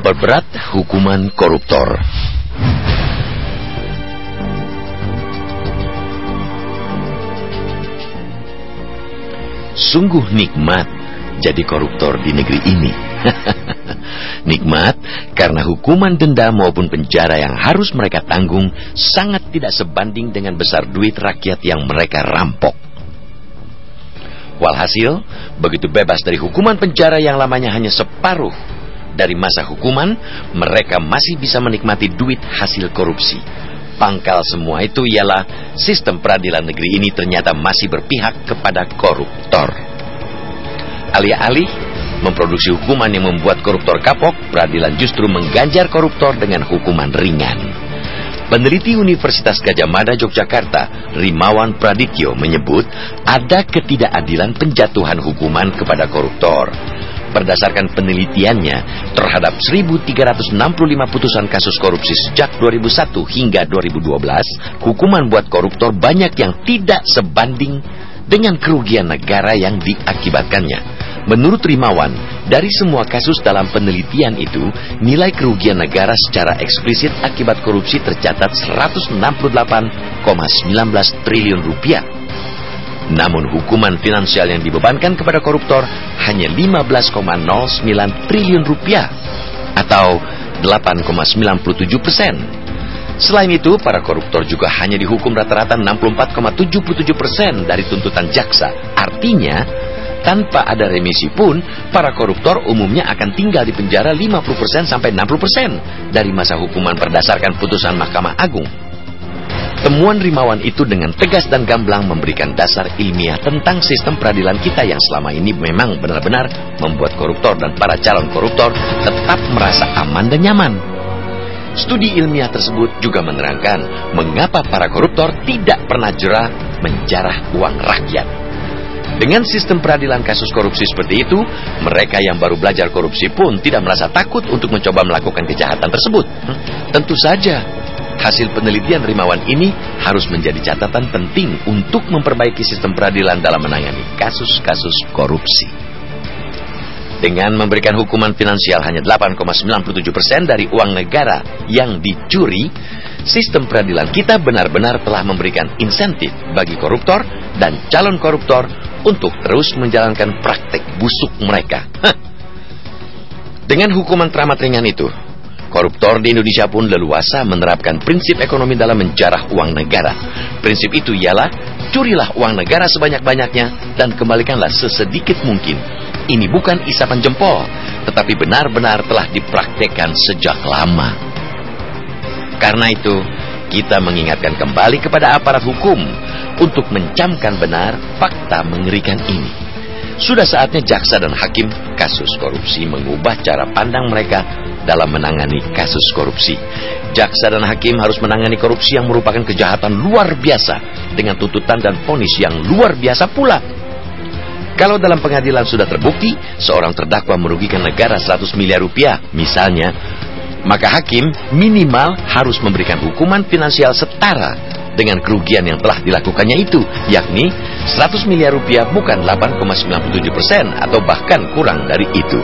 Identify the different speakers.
Speaker 1: Memperberat hukuman koruptor. Sungguh nikmat jadi koruptor di negeri ini. Nikmat karena hukuman denda maupun penjara yang harus mereka tanggung sangat tidak sebanding dengan besar duit rakyat yang mereka rampok. Walhasil, begitu bebas dari hukuman penjara yang lamanya hanya separuh dari masa hukuman, mereka masih bisa menikmati duit hasil korupsi. Pangkal semua itu ialah sistem peradilan negeri ini ternyata masih berpihak kepada koruptor. Alih-alih memproduksi hukuman yang membuat koruptor kapok, peradilan justru mengganjar koruptor dengan hukuman ringan. Peneliti Universitas Gadjah Mada Yogyakarta, Rimawan Pradityo menyebut ada ketidakadilan penjatuhan hukuman kepada koruptor. Berdasarkan penelitiannya, terhadap 1.365 putusan kasus korupsi sejak 2001 hingga 2012, hukuman buat koruptor banyak yang tidak sebanding dengan kerugian negara yang diakibatkannya. Menurut Rimawan, dari semua kasus dalam penelitian itu, nilai kerugian negara secara eksplisit akibat korupsi tercatat 168,19 triliun rupiah. Namun hukuman finansial yang dibebankan kepada koruptor hanya 15,09 triliun rupiah atau 8,97%. Selain itu, para koruptor juga hanya dihukum rata-rata 64,77% dari tuntutan jaksa. Artinya, tanpa ada remisi pun, para koruptor umumnya akan tinggal di penjara 50% sampai 60% dari masa hukuman berdasarkan putusan Mahkamah Agung. Temuan Rimawan itu dengan tegas dan gamblang memberikan dasar ilmiah tentang sistem peradilan kita yang selama ini memang benar-benar membuat koruptor dan para calon koruptor tetap merasa aman dan nyaman. Studi ilmiah tersebut juga menerangkan mengapa para koruptor tidak pernah jera menjarah uang rakyat. Dengan sistem peradilan kasus korupsi seperti itu, mereka yang baru belajar korupsi pun tidak merasa takut untuk mencoba melakukan kejahatan tersebut. Tentu saja, hasil penelitian Rimawan ini harus menjadi catatan penting untuk memperbaiki sistem peradilan dalam menangani kasus-kasus korupsi. Dengan memberikan hukuman finansial hanya 8,97% dari uang negara yang dicuri, sistem peradilan kita benar-benar telah memberikan insentif bagi koruptor dan calon koruptor untuk terus menjalankan praktek busuk mereka. Dengan hukuman teramat ringan itu, koruptor di Indonesia pun leluasa menerapkan prinsip ekonomi dalam menjarah uang negara. Prinsip itu ialah, curilah uang negara sebanyak-banyaknya dan kembalikanlah sesedikit mungkin. Ini bukan isapan jempol, tetapi benar-benar telah dipraktekkan sejak lama. Karena itu, kita mengingatkan kembali kepada aparat hukum untuk mencamkan benar fakta mengerikan ini. Sudah saatnya jaksa dan hakim kasus korupsi mengubah cara pandang mereka dalam menangani kasus korupsi. Jaksa dan hakim harus menangani korupsi yang merupakan kejahatan luar biasa dengan tuntutan dan vonis yang luar biasa pula. Kalau dalam pengadilan sudah terbukti seorang terdakwa merugikan negara 100 miliar rupiah misalnya, maka hakim minimal harus memberikan hukuman finansial setara dengan kerugian yang telah dilakukannya itu, yakni 100 miliar rupiah bukan 8,97% atau bahkan kurang dari itu.